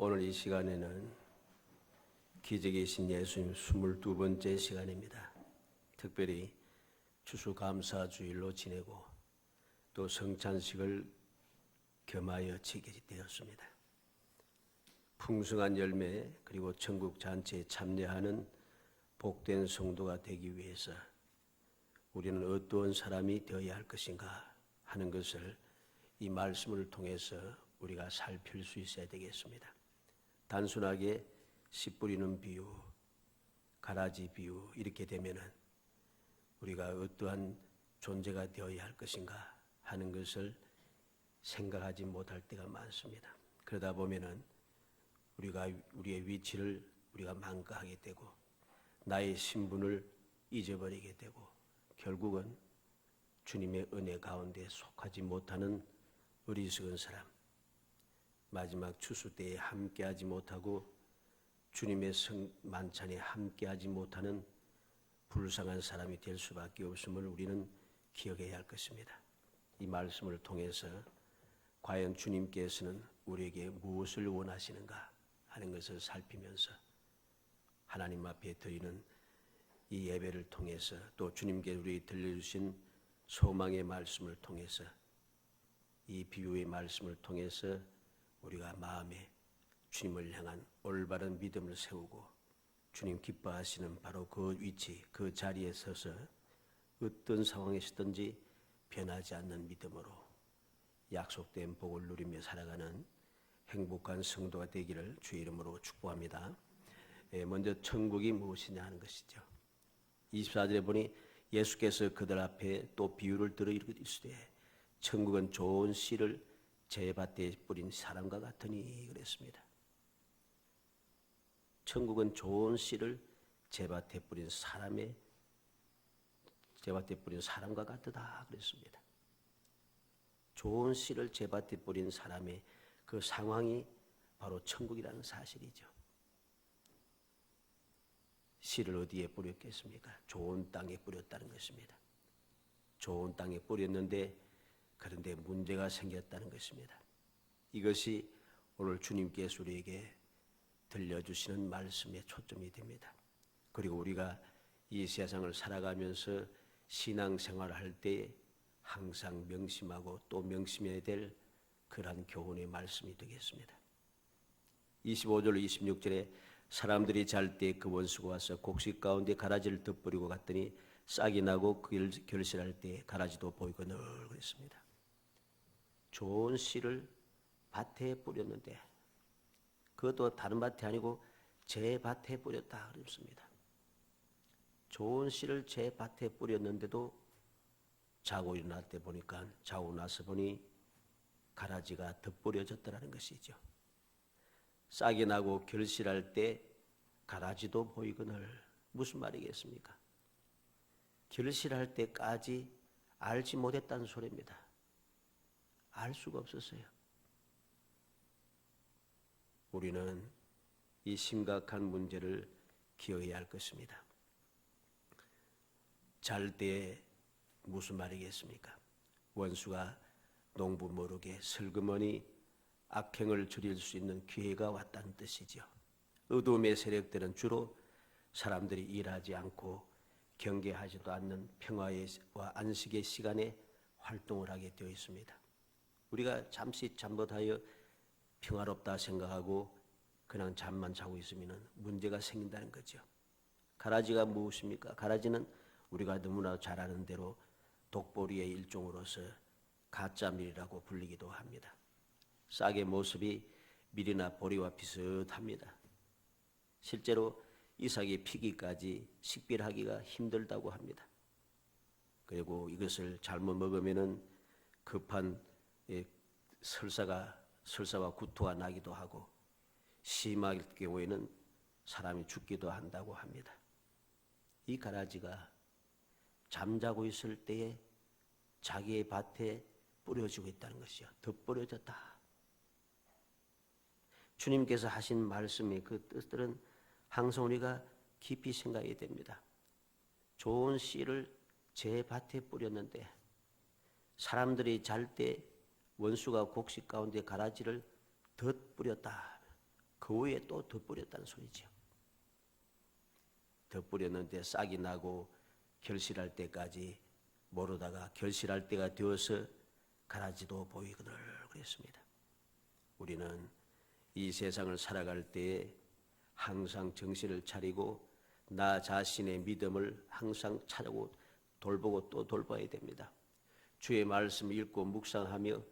오늘 이 시간에는 기적의 신 예수님 22번째 시간입니다. 특별히 추수감사주일로 지내고 또 성찬식을 겸하여 지게 되었습니다. 풍성한 열매 그리고 천국 잔치에 참여하는 복된 성도가 되기 위해서 우리는 어떠한 사람이 되어야 할 것인가 하는 것을 이 말씀을 통해서 우리가 살필 수 있어야 되겠습니다. 단순하게 씨 뿌리는 비유, 가라지 비유 이렇게 되면은 우리가 어떠한 존재가 되어야 할 것인가 하는 것을 생각하지 못할 때가 많습니다. 그러다 보면은 우리의 위치를 우리가 망각하게 되고 나의 신분을 잊어버리게 되고 결국은 주님의 은혜 가운데 속하지 못하는 어리석은 사람, 마지막 추수 때에 함께하지 못하고 주님의 만찬에 함께하지 못하는 불쌍한 사람이 될 수밖에 없음을 우리는 기억해야 할 것입니다. 이 말씀을 통해서 과연 주님께서는 우리에게 무엇을 원하시는가 하는 것을 살피면서 하나님 앞에 드리는 이 예배를 통해서 또 주님께 우리 들려주신 소망의 말씀을 통해서 이 비유의 말씀을 통해서 우리가 마음에 주님을 향한 올바른 믿음을 세우고 주님 기뻐하시는 바로 그 위치, 그 자리에 서서 어떤 상황에서든지 변하지 않는 믿음으로 약속된 복을 누리며 살아가는 행복한 성도가 되기를 주의 이름으로 축복합니다. 먼저 천국이 무엇이냐 하는 것이죠. 24절에 보니 예수께서 그들 앞에 또 비유를 들어 이르시되 천국은 좋은 씨를 제밭에 뿌린 사람과 같으니 그랬습니다. 천국은 좋은 씨를 제밭에 뿌린 사람과 같다 그랬습니다. 좋은 씨를 제밭에 뿌린 사람의 그 상황이 바로 천국이라는 사실이죠. 씨를 어디에 뿌렸겠습니까? 좋은 땅에 뿌렸다는 것입니다. 좋은 땅에 뿌렸는데 그런데 문제가 생겼다는 것입니다. 이것이 오늘 주님께서 우리에게 들려주시는 말씀의 초점이 됩니다. 그리고 우리가 이 세상을 살아가면서 신앙생활을 할 때 항상 명심하고 또 명심해야 될 그러한 교훈의 말씀이 되겠습니다. 25절 26절에 사람들이 잘 때 그 원수가 와서 곡식 가운데 가라지를 덧버리고 갔더니 싹이 나고 결실할 때 가라지도 보이거늘 그랬습니다. 좋은 씨를 밭에 뿌렸는데 그것도 다른 밭이 아니고 제 밭에 뿌렸다 그랬습니다. 좋은 씨를 제 밭에 뿌렸는데도 자고 일어날 때 보니까 자고 나서 보니 가라지가 덧뿌려졌다는 것이죠. 싹이 나고 결실할 때 가라지도 보이거늘 무슨 말이겠습니까? 결실할 때까지 알지 못했다는 소리입니다. 알 수가 없었어요. 우리는 이 심각한 문제를 기억해야 할 것입니다. 잘 때 무슨 말이겠습니까? 원수가 농부 모르게 슬그머니 악행을 저릴 수 있는 기회가 왔다는 뜻이죠. 어둠의 세력들은 주로 사람들이 일하지 않고 경계하지도 않는 평화와 안식의 시간에 활동을 하게 되어 있습니다. 우리가 잠시 잠못하여 평화롭다 생각하고 그냥 잠만 자고 있으면 문제가 생긴다는 거죠. 가라지가 무엇입니까? 가라지는 우리가 너무나 잘 아는 대로 독보리의 일종으로서 가짜밀이라고 불리기도 합니다. 싹의 모습이 밀이나 보리와 비슷합니다. 실제로 이 싹이 피기까지 식별하기가 힘들다고 합니다. 그리고 이것을 잘못 먹으면은 급한 설사와 구토가 나기도 하고 심할 경우에는 사람이 죽기도 한다고 합니다. 이 가라지가 잠자고 있을 때에 자기의 밭에 뿌려지고 있다는 것이요. 덧뿌려졌다. 주님께서 하신 말씀의 그 뜻들은 항상 우리가 깊이 생각해야 됩니다. 좋은 씨를 제 밭에 뿌렸는데 사람들이 잘 때 원수가 곡식 가운데 가라지를 덧뿌렸다. 그 후에 또 덧뿌렸다는 소리죠. 덧뿌렸는데 싹이 나고 결실할 때까지 모르다가 결실할 때가 되어서 가라지도 보이거늘 그랬습니다. 우리는 이 세상을 살아갈 때에 항상 정신을 차리고 나 자신의 믿음을 항상 찾고 돌보고 또 돌봐야 됩니다. 주의 말씀 읽고 묵상하며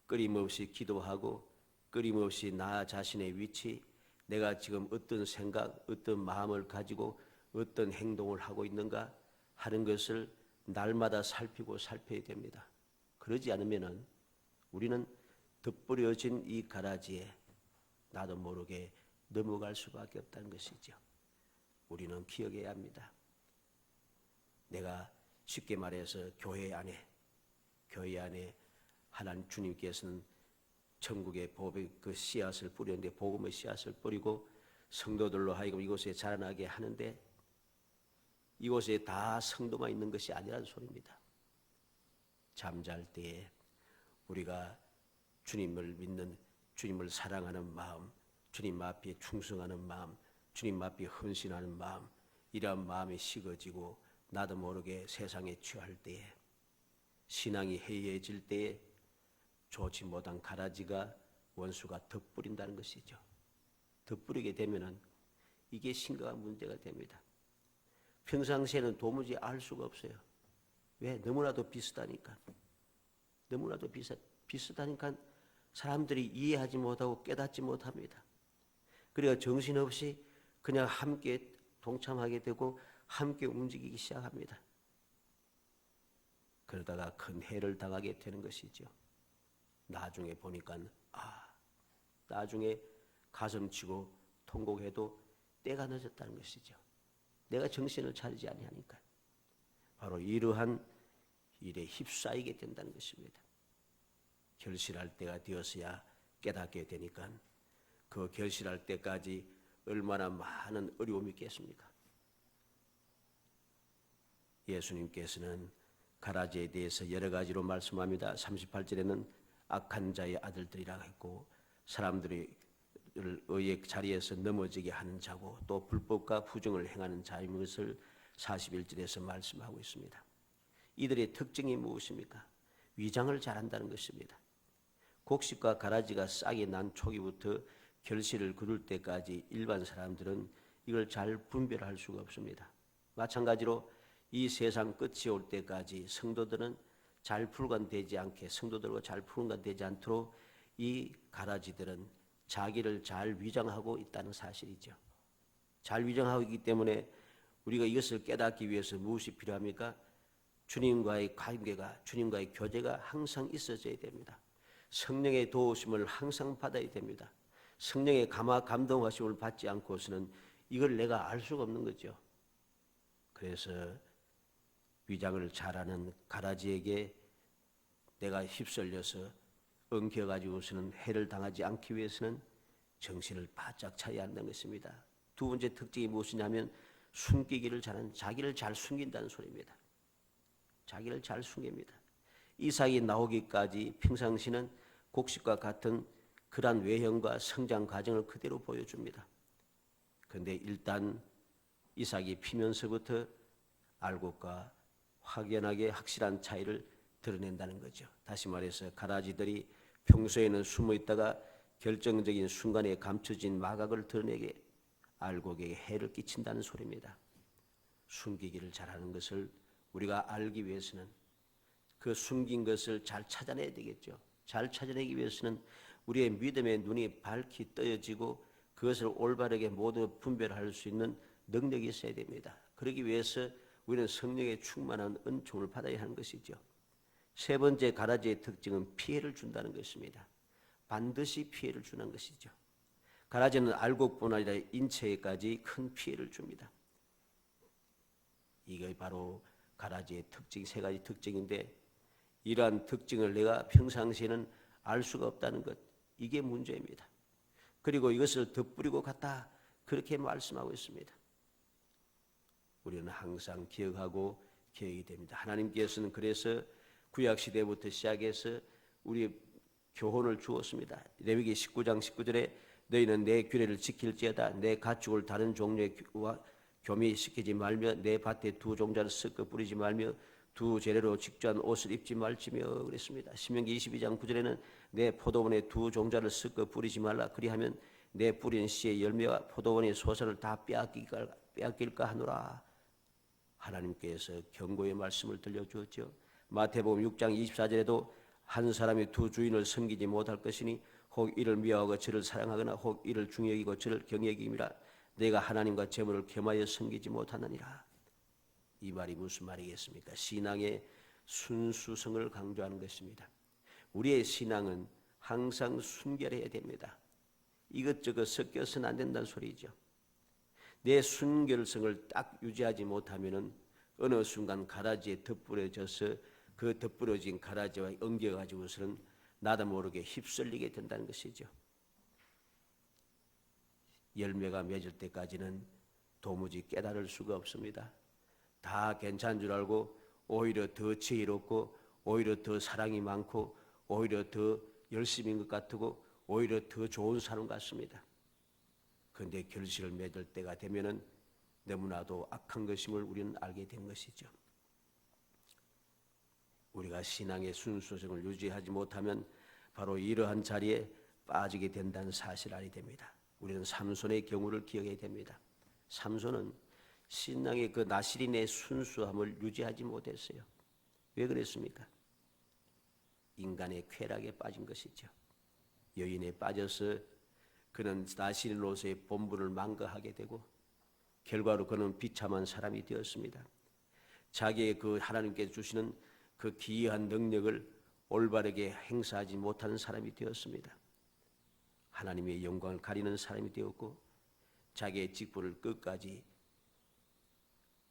끊임없이 기도하고 끊임없이 나 자신의 위치, 내가 지금 어떤 생각, 어떤 마음을 가지고 어떤 행동을 하고 있는가 하는 것을 날마다 살피고 살펴야 됩니다. 그러지 않으면 우리는 덧뿌려진 이 가라지에 나도 모르게 넘어갈 수밖에 없다는 것이죠. 우리는 기억해야 합니다. 내가 쉽게 말해서 교회 안에 하나님 주님께서는 천국의 복의 그 씨앗을 뿌렸는데 복음의 씨앗을 뿌리고 성도들로 하여금 이곳에 자라나게 하는데 이곳에 다 성도만 있는 것이 아니라는 소리입니다. 잠잘 때에 우리가 주님을 믿는, 주님을 사랑하는 마음, 주님 앞에 충성하는 마음, 주님 앞에 헌신하는 마음, 이러한 마음이 식어지고 나도 모르게 세상에 취할 때에, 신앙이 해이해질 때에 좋지 못한 가라지가 원수가 덧뿌린다는 것이죠. 덧뿌리게 되면은 이게 심각한 문제가 됩니다. 평상시에는 도무지 알 수가 없어요. 왜? 너무나도 비슷하니까. 너무나도 비슷하니까 사람들이 이해하지 못하고 깨닫지 못합니다. 그래야 정신없이 그냥 함께 동참하게 되고 함께 움직이기 시작합니다. 그러다가 큰 해를 당하게 되는 것이죠. 나중에 보니까 나중에 가슴치고 통곡해도 때가 늦었다는 것이죠. 내가 정신을 차리지 아니하니까. 바로 이러한 일에 휩싸이게 된다는 것입니다. 결실할 때가 되어서야 깨닫게 되니까 그 결실할 때까지 얼마나 많은 어려움이 있겠습니까? 예수님께서는 가라지에 대해서 여러 가지로 말씀합니다. 38절에는 악한 자의 아들들이라고 했고 사람들이 의의 자리에서 넘어지게 하는 자고 또 불법과 부정을 행하는 자인 것을 41절에서 말씀하고 있습니다. 이들의 특징이 무엇입니까? 위장을 잘한다는 것입니다. 곡식과 가라지가 싹이 난 초기부터 결실을 거둘 때까지 일반 사람들은 이걸 잘 분별할 수가 없습니다. 마찬가지로 이 세상 끝이 올 때까지 성도들은 잘 분간되지 않게, 성도들과 잘 분간되지 않도록 이 가라지들은 자기를 잘 위장하고 있다는 사실이죠. 잘 위장하고 있기 때문에 우리가 이것을 깨닫기 위해서 무엇이 필요합니까? 주님과의 관계가, 주님과의 교제가 항상 있어져야 됩니다. 성령의 도우심을 항상 받아야 됩니다. 성령의 감동하심을 받지 않고서는 이걸 내가 알 수가 없는 거죠. 그래서 위장을 잘하는 가라지에게 내가 휩쓸려서 엉켜가지고서는 해를 당하지 않기 위해서는 정신을 바짝 차려야 한다는 것입니다. 두 번째 특징이 무엇이냐면 숨기기를 잘하는, 자기를 잘 숨긴다는 소리입니다. 자기를 잘 숨깁니다. 이삭이 나오기까지 평상시는 곡식과 같은 그러한 외형과 성장 과정을 그대로 보여줍니다. 그런데 일단 이삭이 피면서부터 알곡과 확연하게 확실한 차이를 드러낸다는 거죠. 다시 말해서 가라지들이 평소에는 숨어 있다가 결정적인 순간에 감춰진 마각을 드러내게 알곡에게 해를 끼친다는 소리입니다. 숨기기를 잘하는 것을 우리가 알기 위해서는 그 숨긴 것을 잘 찾아내야 되겠죠. 잘 찾아내기 위해서는 우리의 믿음의 눈이 밝히 떠여지고 그것을 올바르게 모두 분별할 수 있는 능력이 있어야 됩니다. 그러기 위해서 우리는 성령의 충만한 은총을 받아야 하는 것이죠. 세 번째 가라지의 특징은 피해를 준다는 것입니다. 반드시 피해를 주는 것이죠. 가라지는 알곡뿐 아니라 인체에까지 큰 피해를 줍니다. 이게 바로 가라지의 특징, 세 가지 특징인데 이러한 특징을 내가 평상시에는 알 수가 없다는 것, 이게 문제입니다. 그리고 이것을 덧뿌리고 갔다 그렇게 말씀하고 있습니다. 우리는 항상 기억하고 계획이 됩니다. 하나님께서는 그래서 구약시대부터 시작해서 우리 교훈을 주었습니다. 레위기 19장 19절에 너희는 내 규례를 지킬지어다. 내 가축을 다른 종류의 교미시키지 말며 내 밭에 두 종자를 섞어 뿌리지 말며 두 재래로 직조한 옷을 입지 말지며 그랬습니다. 신명기 22장 9절에는 내 포도원에 두 종자를 섞어 뿌리지 말라. 그리하면 내 뿌린 씨의 열매와 포도원의 소산을 다 빼앗길까 하노라. 하나님께서 경고의 말씀을 들려주었죠. 마태복음 6장 24절에도 한 사람이 두 주인을 섬기지 못할 것이니 혹 이를 미워하고 저를 사랑하거나 혹 이를 중히 여기고 저를 경히 여김이라. 내가 하나님과 재물을 겸하여 섬기지 못하느니라. 이 말이 무슨 말이겠습니까? 신앙의 순수성을 강조하는 것입니다. 우리의 신앙은 항상 순결해야 됩니다. 이것저것 섞여서는 안 된다는 소리죠. 내 순결성을 딱 유지하지 못하면 어느 순간 가라지에 덧부러져서 그 덧부러진 가라지와 엉겨가지고서는 나도 모르게 휩쓸리게 된다는 것이죠. 열매가 맺을 때까지는 도무지 깨달을 수가 없습니다. 다 괜찮은 줄 알고 오히려 더 지혜롭고 오히려 더 사랑이 많고 오히려 더 열심인 것 같고 오히려 더 좋은 사람 같습니다. 그런데 결실을 맺을 때가 되면은 너무나도 악한 것임을 우리는 알게 된 것이죠. 우리가 신앙의 순수성을 유지하지 못하면 바로 이러한 자리에 빠지게 된다는 사실을 알게 됩니다. 우리는 삼손의 경우를 기억해야 됩니다. 삼손은 신앙의 그 나시린의 순수함을 유지하지 못했어요. 왜 그랬습니까? 인간의 쾌락에 빠진 것이죠. 여인에 빠져서 그는 나시린으로서의 본분을 망가하게 되고 결과로 그는 비참한 사람이 되었습니다. 자기의 그 하나님께서 주시는 그 기이한 능력을 올바르게 행사하지 못하는 사람이 되었습니다. 하나님의 영광을 가리는 사람이 되었고 자기의 직분을 끝까지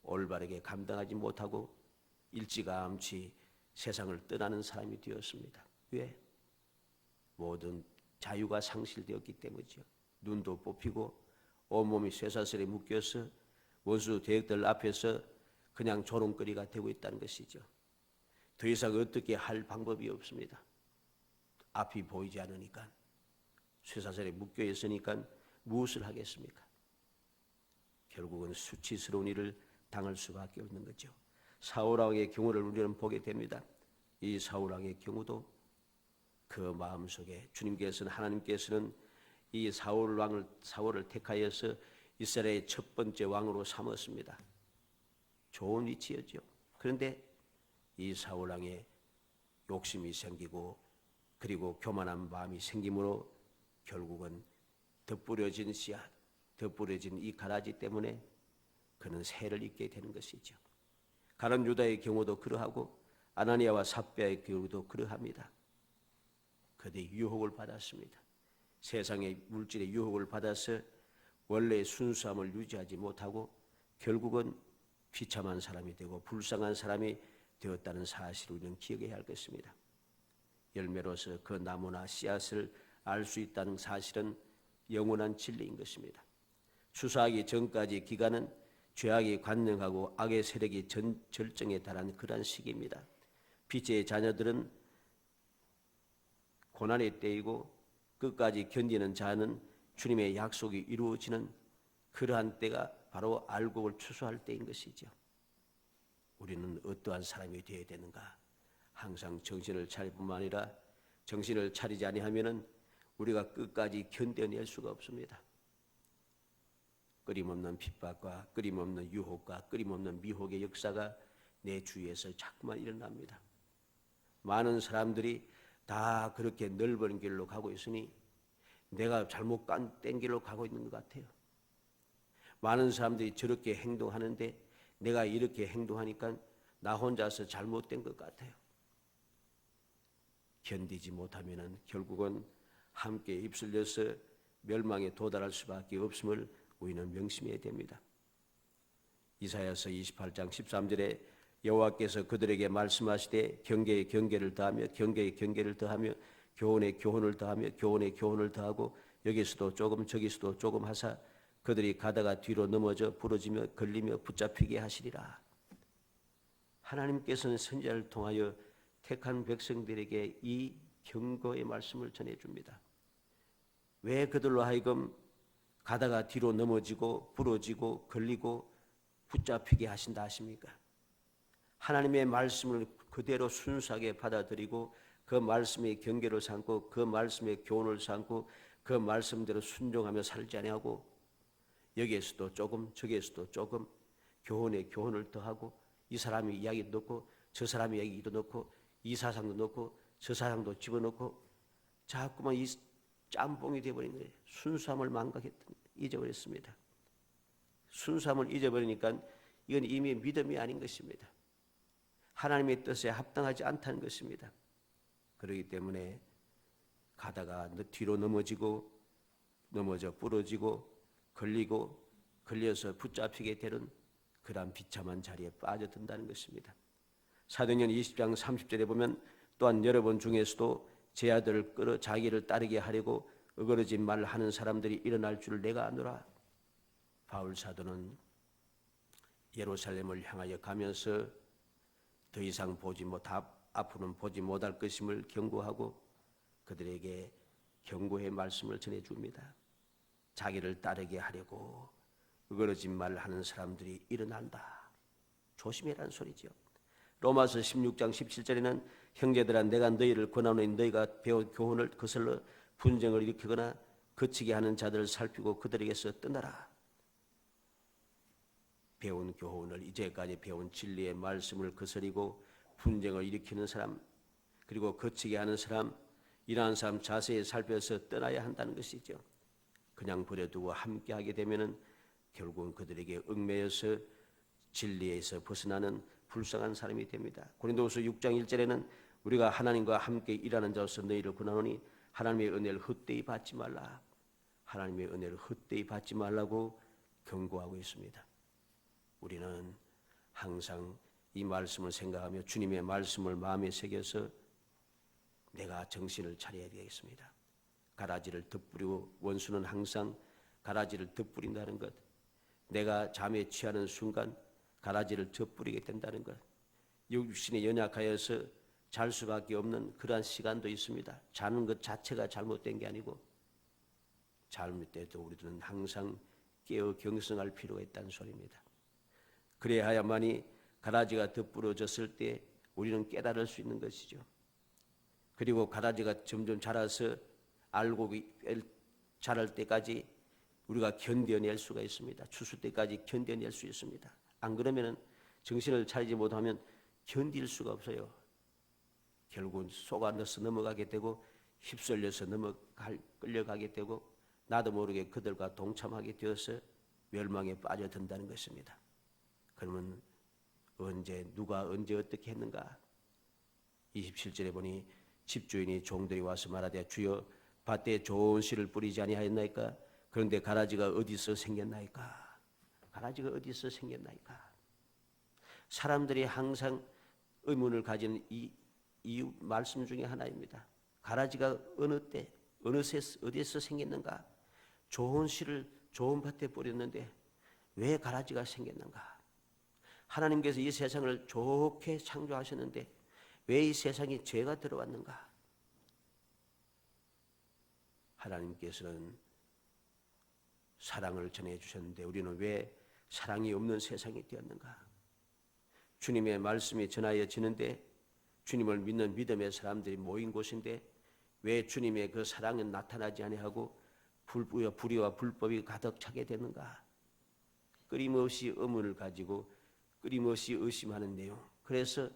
올바르게 감당하지 못하고 일찌감치 세상을 떠나는 사람이 되었습니다. 왜? 모든 자유가 상실되었기 때문이죠. 눈도 뽑히고 온몸이 쇠사슬에 묶여서 원수 대적들 앞에서 그냥 조롱거리가 되고 있다는 것이죠. 더 이상 어떻게 할 방법이 없습니다. 앞이 보이지 않으니까 쇠사슬에 묶여 있으니까 무엇을 하겠습니까? 결국은 수치스러운 일을 당할 수밖에 없는 거죠. 사울왕의 경우를 우리는 보게 됩니다. 이 사울왕의 경우도 그 마음속에 주님께서는 하나님께서는 이 사울을 택하여서 이스라엘의 첫 번째 왕으로 삼았습니다. 좋은 위치였죠. 그런데 이 사울왕의 욕심이 생기고 그리고 교만한 마음이 생김으로 결국은 덧부러진 씨앗, 덧부러진 이 가라지 때문에 그는 세를 입게 되는 것이죠. 가룟 유다의 경우도 그러하고 아나니아와 삽비아의 경우도 그러합니다. 그들이 유혹을 받았습니다. 세상의 물질의 유혹을 받아서 원래의 순수함을 유지하지 못하고 결국은 비참한 사람이 되고 불쌍한 사람이 되었다는 사실을 우리는 기억해야 할 것입니다. 열매로서 그 나무나 씨앗을 알 수 있다는 사실은 영원한 진리인 것입니다. 추수하기 전까지 기간은 죄악이 관영하고 악의 세력이 절정에 달한 그러한 시기입니다. 빛의 자녀들은 고난의 때이고 끝까지 견디는 자는 주님의 약속이 이루어지는 그러한 때가 바로 알곡을 추수할 때인 것이죠. 우리는 어떠한 사람이 되어야 되는가? 항상 정신을 차릴 뿐만 아니라 정신을 차리지 아니하면은 우리가 끝까지 견뎌낼 수가 없습니다. 끊임없는 핍박과 끊임없는 유혹과 끊임없는 미혹의 역사가 내 주위에서 자꾸만 일어납니다. 많은 사람들이 다 그렇게 넓은 길로 가고 있으니 내가 잘못 뗀 길로 가고 있는 것 같아요. 많은 사람들이 저렇게 행동하는데 내가 이렇게 행동하니까 나 혼자서 잘못된 것 같아요. 견디지 못하면 결국은 함께 휩쓸려서 멸망에 도달할 수밖에 없음을 우리는 명심해야 됩니다. 이사야서 28장 13절에 여호와께서 그들에게 말씀하시되 경계에 경계를 더하며 경계에 경계를 더하며 교훈에 교훈을 더하며 교훈에 교훈을 더하고 여기서도 조금 저기서도 조금 하사 그들이 가다가 뒤로 넘어져 부러지며 걸리며 붙잡히게 하시리라. 하나님께서는 선지자를 통하여 택한 백성들에게 이 경고의 말씀을 전해줍니다. 왜 그들로 하여금 가다가 뒤로 넘어지고 부러지고 걸리고 붙잡히게 하신다 하십니까? 하나님의 말씀을 그대로 순수하게 받아들이고 그 말씀의 경계를 삼고 그 말씀의 교훈을 삼고 그 말씀대로 순종하며 살지 아니하고 여기에서도 조금 저기에서도 조금 교훈에 교훈을 더하고 이 사람의 이야기도 넣고 저 사람의 이야기도 넣고 이 사상도 넣고 저 사상도 집어넣고 자꾸만 이 짬뽕이 되어버린 거예요. 순수함을 잊어버렸습니다. 순수함을 잊어버리니까 이건 이미 믿음이 아닌 것입니다. 하나님의 뜻에 합당하지 않다는 것입니다. 그렇기 때문에 가다가 뒤로 넘어져 부러지고 걸려서 붙잡히게 되는 그러한 비참한 자리에 빠져든다는 것입니다. 사도행전 20장 30절에 보면 또한 여러분 중에서도 제 아들을 끌어 자기를 따르게 하려고 어그러진 말 하는 사람들이 일어날 줄 내가 아노라. 바울 사도는 예루살렘을 향하여 가면서 더 이상 앞으로는 보지 못할 것임을 경고하고 그들에게 경고의 말씀을 전해줍니다. 자기를 따르게 하려고 어그러진 말 하는 사람들이 일어난다. 조심해라는 소리죠. 로마서 16장 17절에는 형제들아 내가 너희를 권하노니 너희가 배운 교훈을 거슬러 분쟁을 일으키거나 거치게 하는 자들을 살피고 그들에게서 떠나라. 배운 교훈을 이제까지 배운 진리의 말씀을 거스리고 분쟁을 일으키는 사람 그리고 거치게 하는 사람 이러한 사람 자세히 살펴서 떠나야 한다는 것이죠. 그냥 버려두고 함께하게 되면은 결국은 그들에게 얽매여서 진리에서 벗어나는 불쌍한 사람이 됩니다. 고린도후서 6장 1절에는 우리가 하나님과 함께 일하는 자로서 너희를 권하노니 하나님의 은혜를 헛되이 받지 말라. 하나님의 은혜를 헛되이 받지 말라고 경고하고 있습니다. 우리는 항상 이 말씀을 생각하며 주님의 말씀을 마음에 새겨서 내가 정신을 차려야 되겠습니다. 가라지를 덧뿌리고 원수는 항상 가라지를 덧뿌린다는 것. 내가 잠에 취하는 순간 가라지를 덧뿌리게 된다는 것. 육신에 연약하여서 잘 수밖에 없는 그러한 시간도 있습니다. 자는 것 자체가 잘못된 게 아니고 잠을 때도 우리들은 항상 깨어 경성할 필요가 있다는 소리입니다. 그래야만이 가라지가 덧부러졌을 때 우리는 깨달을 수 있는 것이죠. 그리고 가라지가 점점 자라서 알고 자랄 때까지 우리가 견뎌낼 수가 있습니다. 추수 때까지 견뎌낼 수 있습니다. 안 그러면 정신을 차리지 못하면 견딜 수가 없어요. 결국은 속아 넣어서 넘어가게 되고 휩쓸려서 끌려가게 되고 나도 모르게 그들과 동참하게 되어서 멸망에 빠져든다는 것입니다. 그러면 누가 언제 어떻게 했는가? 27절에 보니 집주인이 종들이 와서 말하되 주여 밭에 좋은 씨를 뿌리지 아니하였나이까? 그런데 가라지가 어디서 생겼나이까? 가라지가 어디서 생겼나이까? 사람들이 항상 의문을 가지는 이 말씀 중에 하나입니다. 가라지가 어느 때, 어디에서 생겼는가? 좋은 씨를 좋은 밭에 뿌렸는데 왜 가라지가 생겼는가? 하나님께서 이 세상을 좋게 창조하셨는데 왜 이 세상에 죄가 들어왔는가? 하나님께서는 사랑을 전해주셨는데 우리는 왜 사랑이 없는 세상이 되었는가? 주님의 말씀이 전하여지는데 주님을 믿는 믿음의 사람들이 모인 곳인데 왜 주님의 그 사랑은 나타나지 아니하고 불의와 불법이 가득 차게 되는가? 끊임없이 의문을 가지고 끊임없이 의심하는 내용. 그래서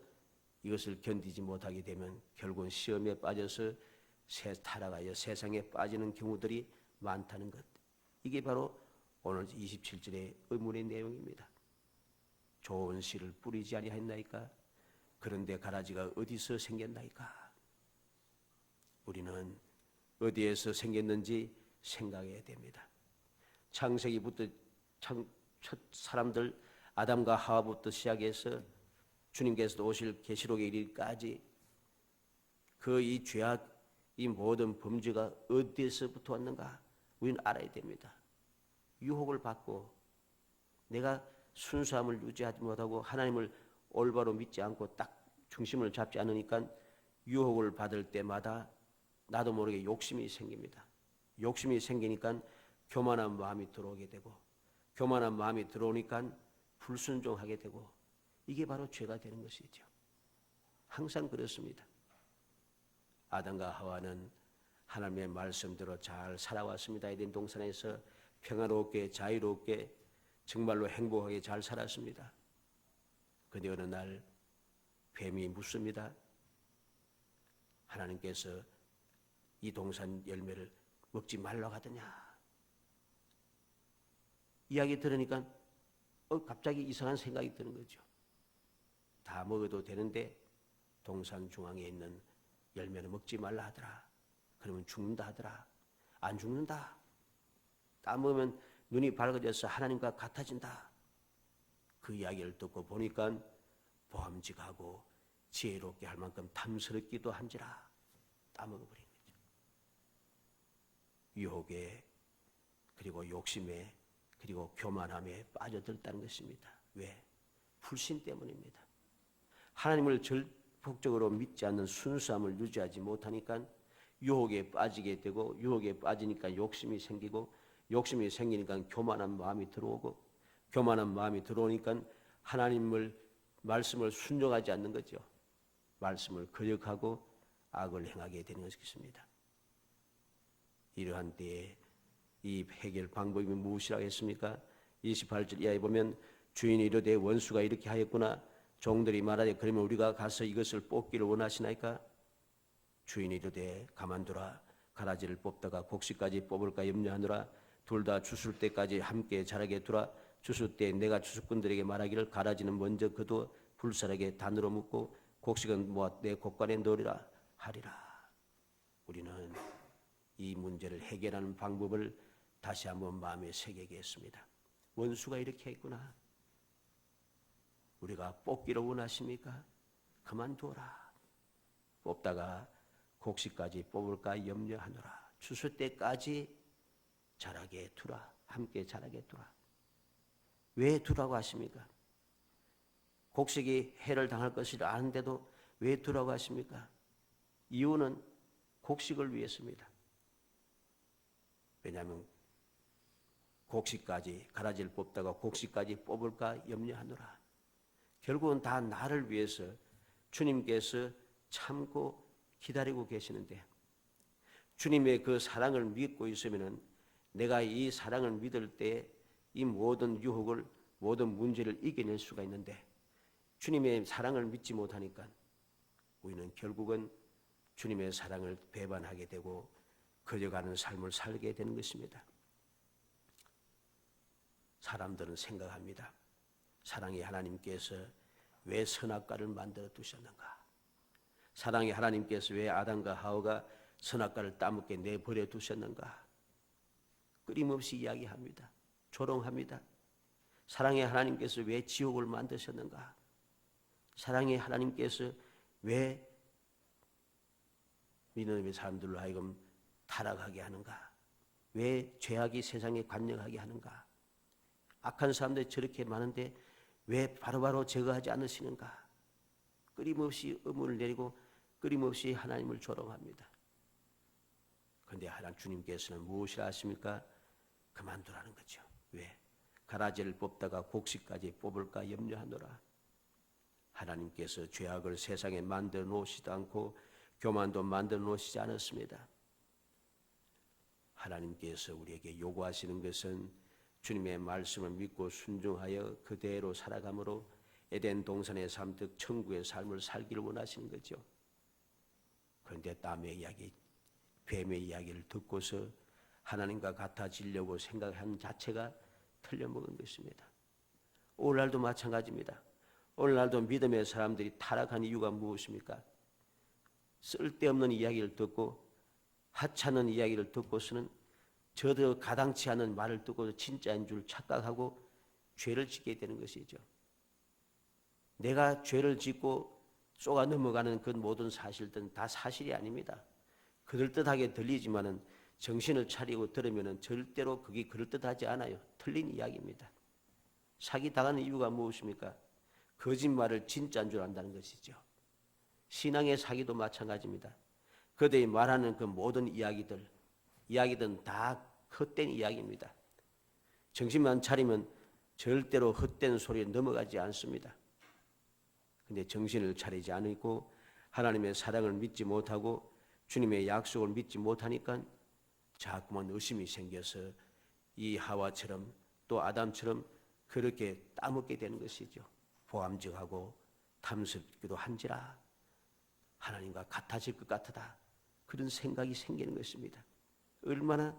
이것을 견디지 못하게 되면 결국은 시험에 빠져서 타락하여 세상에 빠지는 경우들이 많다는 것. 이게 바로 오늘 27절의 의문의 내용입니다. 좋은 씨를 뿌리지 아니하였나이까? 그런데 가라지가 어디서 생겼나이까? 우리는 어디에서 생겼는지 생각해야 됩니다. 창세기부터 첫 사람들 아담과 하와부터 시작해서 주님께서 오실 계시록에 이르기까지 그 이 죄악, 이 모든 범죄가 어디에서부터 왔는가? 우리는 알아야 됩니다. 유혹을 받고 내가 순수함을 유지하지 못하고 하나님을 올바로 믿지 않고 딱 중심을 잡지 않으니까 유혹을 받을 때마다 나도 모르게 욕심이 생깁니다. 욕심이 생기니까 교만한 마음이 들어오게 되고, 교만한 마음이 들어오니까 불순종하게 되고, 이게 바로 죄가 되는 것이죠. 항상 그렇습니다. 아담과 하와는 하나님의 말씀대로 잘 살아왔습니다. 에덴 동산에서 평화롭게 자유롭게 정말로 행복하게 잘 살았습니다. 그런데 어느 날 뱀이 묻습니다. 하나님께서 이 동산 열매를 먹지 말라고 하더냐. 이야기 들으니까 갑자기 이상한 생각이 드는 거죠. 다 먹어도 되는데 동산 중앙에 있는 열매는 먹지 말라 하더라. 그러면 죽는다 하더라. 안 죽는다. 다 먹으면 눈이 밝아져서 하나님과 같아진다. 그 이야기를 듣고 보니까 보암직하고 지혜롭게 할 만큼 탐스럽기도 한지라 다 먹어버린 거죠. 유혹에 그리고 욕심에 그리고 교만함에 빠져들었다는 것입니다. 왜? 불신 때문입니다. 하나님을 절폭적으로 믿지 않는 순수함을 유지하지 못하니까 유혹에 빠지게 되고, 유혹에 빠지니까 욕심이 생기고, 욕심이 생기니까 교만한 마음이 들어오고, 교만한 마음이 들어오니까 하나님을 말씀을 순종하지 않는 거죠. 말씀을 거역하고 악을 행하게 되는 것입니다. 이러한 때에 이 해결 방법이 무엇이라고 했습니까? 28절 이하에 보면 주인이 이르되 원수가 이렇게 하였구나. 종들이 말하되 그러면 우리가 가서 이것을 뽑기를 원하시나이까? 주인이 이르되 가만두라. 가라지를 뽑다가 곡식까지 뽑을까 염려하노라. 둘 다 주술 때까지 함께 자라게 두라. 주술 때 내가 주술꾼들에게 말하기를 가라지는 먼저 거두어 불살에게 단으로 묶고 곡식은 모아 내 곡간에 넣으리라 하리라. 우리는 이 문제를 해결하는 방법을 다시 한번 마음에 새기게 했습니다. 원수가 이렇게 했구나. 우리가 뽑기를 원하십니까? 그만두어라. 뽑다가 곡식까지 뽑을까 염려하노라. 추수 때까지 자라게 두라. 함께 자라게 두라. 왜 두라고 하십니까? 곡식이 해를 당할 것을 아는데도 왜 두라고 하십니까? 이유는 곡식을 위해서입니다. 왜냐하면 곡식까지 가라지를 뽑다가 곡식까지 뽑을까 염려하노라. 결국은 다 나를 위해서 주님께서 참고 기다리고 계시는데, 주님의 그 사랑을 믿고 있으면 내가 이 사랑을 믿을 때 이 모든 유혹을, 모든 문제를 이겨낼 수가 있는데, 주님의 사랑을 믿지 못하니까 우리는 결국은 주님의 사랑을 배반하게 되고 거저가는 삶을 살게 되는 것입니다. 사람들은 생각합니다. 사랑의 하나님께서 왜 선악과를 만들어 두셨는가? 사랑의 하나님께서 왜 아담과 하와가 선악과를 따먹게 내버려 두셨는가? 끊임없이 이야기합니다. 조롱합니다. 사랑의 하나님께서 왜 지옥을 만드셨는가? 사랑의 하나님께서 왜 믿음의 사람들로 하여금 타락하게 하는가? 왜 죄악이 세상에 관영하게 하는가? 악한 사람들이 저렇게 많은데 왜 바로바로 제거하지 않으시는가? 끊임없이 의문을 내리고 끊임없이 하나님을 조롱합니다. 그런데 하나님 주님께서는 무엇이라 하십니까? 그만두라는 거죠. 왜? 가라지를 뽑다가 곡식까지 뽑을까 염려하노라. 하나님께서 죄악을 세상에 만들어 놓으시지 않고 교만도 만들어 놓으시지 않았습니다. 하나님께서 우리에게 요구하시는 것은 주님의 말씀을 믿고 순종하여 그대로 살아감으로 에덴 동산의 삶 즉 천국의 삶을 살기를 원하시는 거죠. 그런데 땀의 이야기, 뱀의 이야기를 듣고서 하나님과 같아지려고 생각하는 자체가 틀려먹은 것입니다. 오늘날도 마찬가지입니다. 오늘날도 믿음의 사람들이 타락한 이유가 무엇입니까? 쓸데없는 이야기를 듣고 하찮은 이야기를 듣고서는 저도 가당치 않은 말을 듣고 진짜인 줄 착각하고 죄를 짓게 되는 것이죠. 내가 죄를 짓고 쏘가 넘어가는 그 모든 사실들은 다 사실이 아닙니다. 그럴듯하게 들리지만은 정신을 차리고 들으면은 절대로 그게 그럴듯하지 않아요. 틀린 이야기입니다. 사기 당하는 이유가 무엇입니까? 거짓말을 진짜인 줄 안다는 것이죠. 신앙의 사기도 마찬가지입니다. 그들이 말하는 그 모든 이야기들은 다 헛된 이야기입니다. 정신만 차리면 절대로 헛된 소리에 넘어가지 않습니다. 근데 정신을 차리지 않고 하나님의 사랑을 믿지 못하고 주님의 약속을 믿지 못하니까 자꾸만 의심이 생겨서 이 하와처럼 또 아담처럼 그렇게 따먹게 되는 것이죠. 보암직하고 탐스럽기도 한지라 하나님과 같아질 것 같다. 그런 생각이 생기는 것입니다. 얼마나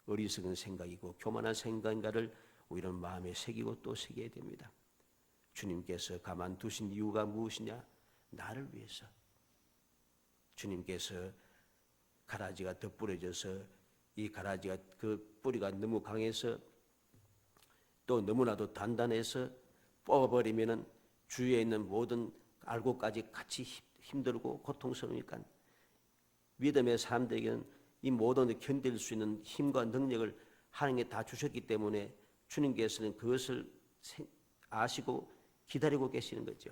어리석은 생각이고 교만한 생각인가를 우리는 마음에 새기고 또 새겨야 됩니다. 주님께서 가만두신 이유가 무엇이냐? 나를 위해서. 주님께서 가라지가 덧부러져서 이 가라지가 그 뿌리가 너무 강해서 또 너무나도 단단해서 뽑아버리면은 주위에 있는 모든 알고까지 같이 힘들고 고통스러우니까 믿음의 사람들에게는 이 모든 견딜 수 있는 힘과 능력을 하나님께 다 주셨기 때문에 주님께서는 그것을 아시고 기다리고 계시는 거죠.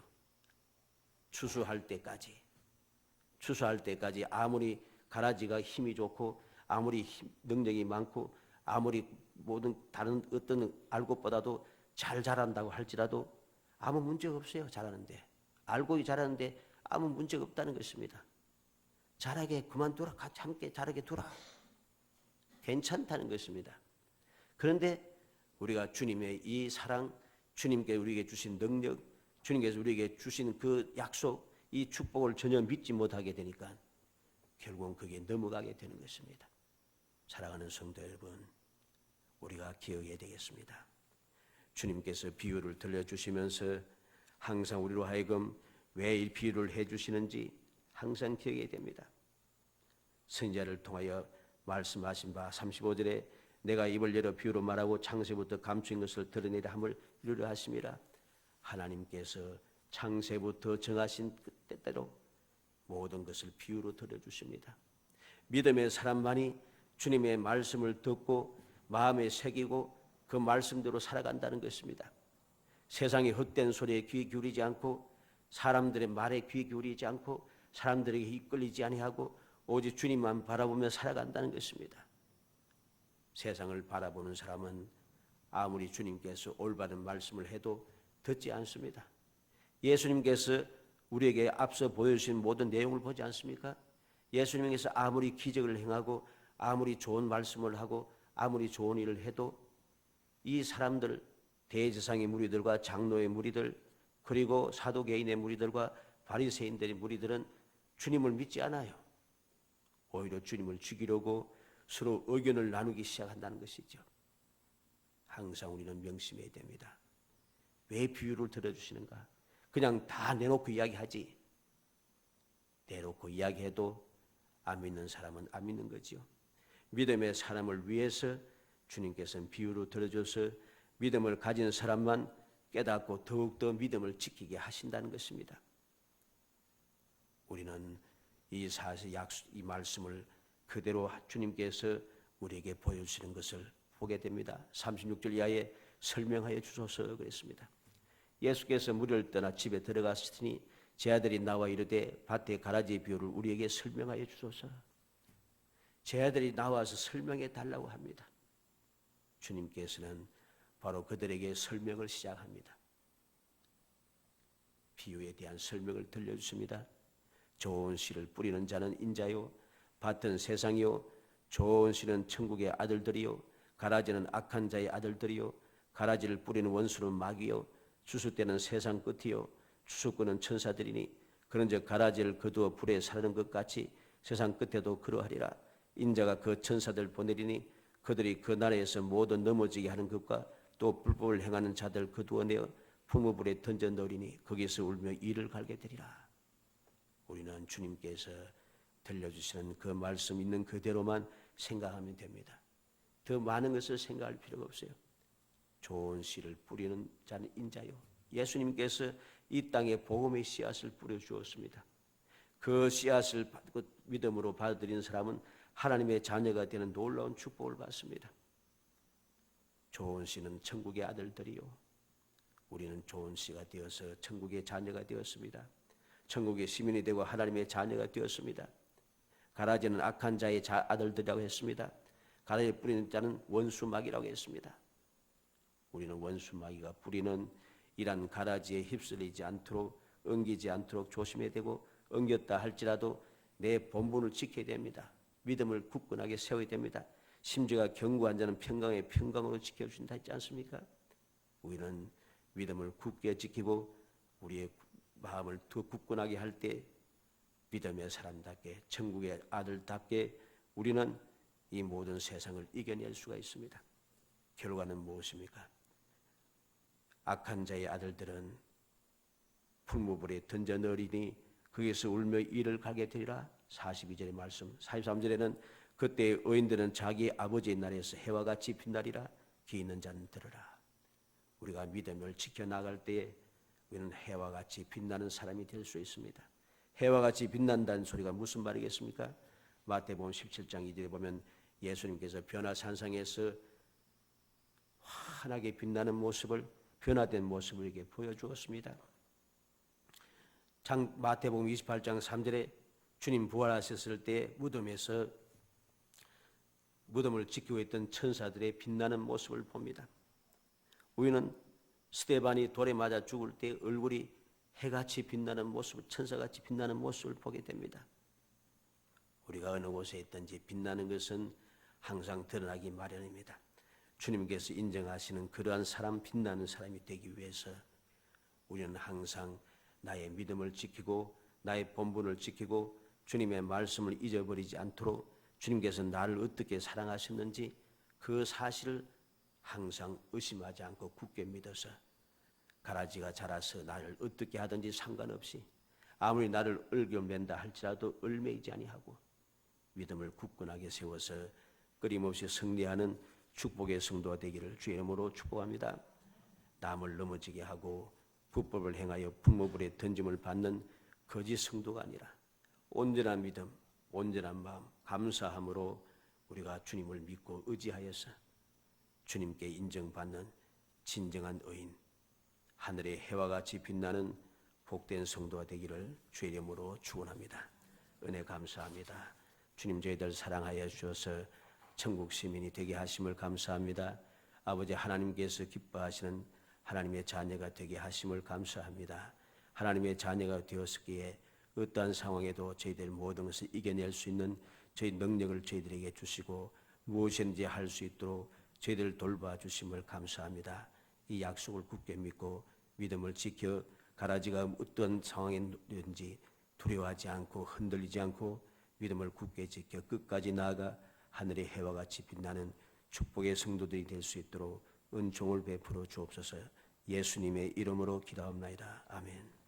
추수할 때까지 아무리 가라지가 힘이 좋고 아무리 능력이 많고 아무리 모든 다른 어떤 알곡보다도 잘 자란다고 할지라도 아무 문제가 없어요. 자라는데 알곡이 자라는데 아무 문제가 없다는 것입니다. 자라게 그만두라. 같이 함께 자라게 두라. 괜찮다는 것입니다. 그런데 우리가 주님의 이 사랑, 주님께 우리에게 주신 능력, 주님께서 우리에게 주신 그 약속, 이 축복을 전혀 믿지 못하게 되니까 결국은 그게 넘어가게 되는 것입니다. 사랑하는 성도 여러분, 우리가 기억해야 되겠습니다. 주님께서 비유를 들려주시면서 항상 우리로 하여금 왜 이 비유를 해주시는지 항상 기억해야 됩니다. 선지자를 통하여 말씀하신 바 35절에 내가 입을 열어 비유로 말하고 창세부터 감추인 것을 드러내려 함을 이루려 하심이라. 하나님께서 창세부터 정하신 그 때대로 모든 것을 비유로 들려주십니다. 믿음의 사람만이 주님의 말씀을 듣고 마음에 새기고 그 말씀대로 살아간다는 것입니다. 세상의 헛된 소리에 귀 기울이지 않고 사람들의 말에 귀 기울이지 않고 사람들에게 이끌리지 아니하고 오직 주님만 바라보며 살아간다는 것입니다. 세상을 바라보는 사람은 아무리 주님께서 올바른 말씀을 해도 듣지 않습니다. 예수님께서 우리에게 앞서 보여주신 모든 내용을 보지 않습니까? 예수님께서 아무리 기적을 행하고 아무리 좋은 말씀을 하고 아무리 좋은 일을 해도 이 사람들, 대제사장의 무리들과 장로의 무리들 그리고 사도개인의 무리들과 바리새인들의 무리들은 주님을 믿지 않아요. 오히려 주님을 죽이려고 서로 의견을 나누기 시작한다는 것이죠. 항상 우리는 명심해야 됩니다. 왜 비유를 들어주시는가? 그냥 다 내놓고 이야기하지. 내놓고 이야기해도 안 믿는 사람은 안 믿는 거지요. 믿음의 사람을 위해서 주님께서는 비유로 들어줘서 믿음을 가진 사람만 깨닫고 더욱더 믿음을 지키게 하신다는 것입니다. 우리는 이 말씀을 그대로 주님께서 우리에게 보여주시는 것을 보게 됩니다. 36절 이하에 설명하여 주소서 그랬습니다. 예수께서 무리를 떠나 집에 들어갔으니 제 아들이 나와 이르되 밭의 가라지 비유를 우리에게 설명하여 주소서. 제 아들이 나와서 설명해 달라고 합니다. 주님께서는 바로 그들에게 설명을 시작합니다. 비유에 대한 설명을 들려주십니다. 좋은 씨를 뿌리는 자는 인자요 밭은 세상이요 좋은 씨는 천국의 아들들이요 가라지는 악한 자의 아들들이요 가라지를 뿌리는 원수는 마귀요 추수 때는 세상 끝이요 추수꾼은 천사들이니 그런즉 가라지를 거두어 불에 사르는 것 같이 세상 끝에도 그러하리라. 인자가 그 천사들 보내리니 그들이 그 나라에서 모두 넘어지게 하는 것과 또 불법을 행하는 자들 거두어내어 풍무불에 던져 넣으리니 거기서 울며 이를 갈게 되리라. 우리는 주님께서 들려주시는 그 말씀 있는 그대로만 생각하면 됩니다. 더 많은 것을 생각할 필요가 없어요. 좋은 씨를 뿌리는 자는 인자요. 예수님께서 이 땅에 복음의 씨앗을 뿌려주었습니다. 그 씨앗을 받고 믿음으로 받아들이는 사람은 하나님의 자녀가 되는 놀라운 축복을 받습니다. 좋은 씨는 천국의 아들들이요. 우리는 좋은 씨가 되어서 천국의 자녀가 되었습니다. 천국의 시민이 되고 하나님의 자녀가 되었습니다. 가라지는 악한 자의 아들들이라고 했습니다. 가라지를 뿌리는 자는 원수마귀라고 했습니다. 우리는 원수마귀가 뿌리는 이란 가라지에 휩쓸리지 않도록, 엉기지 않도록 조심해야 되고, 엉겼다 할지라도 내 본분을 지켜야 됩니다. 믿음을 굳건하게 세워야 됩니다. 심지어가 견고한 자는 평강의 평강으로 지켜주신다 했지 않습니까? 우리는 믿음을 굳게 지키고 우리의 마음을 더 굳건하게 할 때 믿음의 사람답게, 천국의 아들답게 우리는 이 모든 세상을 이겨낼 수가 있습니다. 결과는 무엇입니까? 악한 자의 아들들은 풀무불에 던져 넣으리니 거기서 울며 이를 가게 되리라. 42절의 말씀. 43절에는 그때 의인들은 자기 아버지의 날에서 해와 같이 빛나리라. 귀 있는 자는 들으라. 우리가 믿음을 지켜나갈 때에 우리는 해와 같이 빛나는 사람이 될 수 있습니다. 해와 같이 빛난다는 소리가 무슨 말이겠습니까? 마태복음 17장 2절에 보면 예수님께서 변화산상에서 환하게 빛나는 모습을, 변화된 모습을 이렇게 보여주었습니다. 마태복음 28장 3절에 주님 부활하셨을 때 무덤에서 무덤을 지키고 있던 천사들의 빛나는 모습을 봅니다. 우리는 스데반이 돌에 맞아 죽을 때 얼굴이 해같이 빛나는 모습, 천사같이 빛나는 모습을 보게 됩니다. 우리가 어느 곳에 있든지 빛나는 것은 항상 드러나기 마련입니다. 주님께서 인정하시는 그러한 사람, 빛나는 사람이 되기 위해서 우리는 항상 나의 믿음을 지키고 나의 본분을 지키고 주님의 말씀을 잊어버리지 않도록 주님께서 나를 어떻게 사랑하셨는지 그 사실을 항상 의심하지 않고 굳게 믿어서 가라지가 자라서 나를 어떻게 하든지 상관없이 아무리 나를 얼겨맨다 할지라도 얼매이지 아니하고 믿음을 굳건하게 세워서 끊임없이 승리하는 축복의 성도가 되기를 주의 이름으로 축복합니다. 남을 넘어지게 하고 불법을 행하여 풀무불에 던짐을 받는 거짓 성도가 아니라 온전한 믿음, 온전한 마음, 감사함으로 우리가 주님을 믿고 의지하여서 주님께 인정받는 진정한 의인, 하늘의 해와 같이 빛나는 복된 성도가 되기를 주의 이름으로 축원합니다. 은혜 감사합니다. 주님 저희들 사랑하여 주셔서 천국 시민이 되게 하심을 감사합니다. 아버지 하나님께서 기뻐하시는 하나님의 자녀가 되게 하심을 감사합니다. 하나님의 자녀가 되었기에 어떠한 상황에도 저희들 모든 것을 이겨낼 수 있는 저희 능력을 저희들에게 주시고 무엇인지 할 수 있도록 저희들을 돌봐주심을 감사합니다. 이 약속을 굳게 믿고 믿음을 지켜 가라지가 어떤 상황이든지 두려워하지 않고 흔들리지 않고 믿음을 굳게 지켜 끝까지 나아가 하늘의 해와 같이 빛나는 축복의 성도들이 될 수 있도록 은총을 베풀어 주옵소서. 예수님의 이름으로 기도합나이다. 아멘.